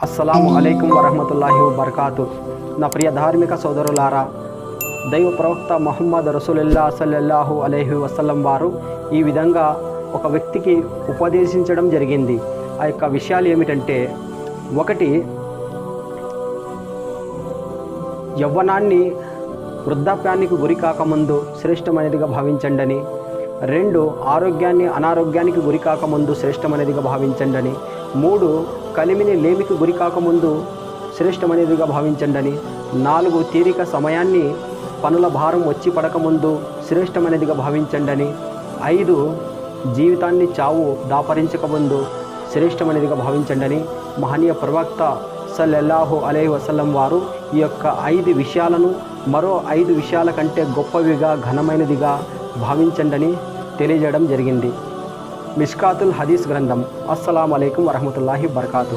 అస్సలాము అలైకుం వరహమతుల్లాహి వబర్కాతు. నా ప్రియ ధార్మిక సోదరులారా, దైవ ప్రవక్త ముహమ్మద్ రసూలుల్లాహ్ సల్లల్లాహు అలైహి వసల్లం వారు ఈ విధంగా ఒక వ్యక్తికి ఉపదేశించడం జరిగింది. ఆ యొక్క విషయాలు ఏమిటంటే, ఒకటి, యవ్వనాన్ని వృద్ధాప్యానికి గురి కాకముందు శ్రేష్టమైనదిగా భావించండి. రెండు, ఆరోగ్యాన్ని అనారోగ్యానికి గురి కాకముందు శ్రేష్టమైనదిగా భావించండి. మూడు, కలిమిని లేమికి గురి కాకముందు శ్రేష్టమైనదిగా భావించండి. నాలుగు, తీరిక సమయాన్ని పనుల భారం వచ్చి పడకముందు శ్రేష్టమైనదిగా భావించండి. ఐదు, జీవితాన్ని చావు దాపరించకముందు శ్రేష్టమైనదిగా భావించండి. మహనీయ ప్రవక్త సల్లల్లాహు అలైహి వసల్లం వారు ఈ యొక్క 5 విషయాలను మరో 5 విషయాల కంటే గొప్పవిగా ఘనమైనదిగా భావించండి తెలియజేయడం జరిగింది. మిష్కాతుల్ హదీస్ గ్రంథం. అస్సలాము అలైకుం వరహమతుల్లాహి వబర్కాతు.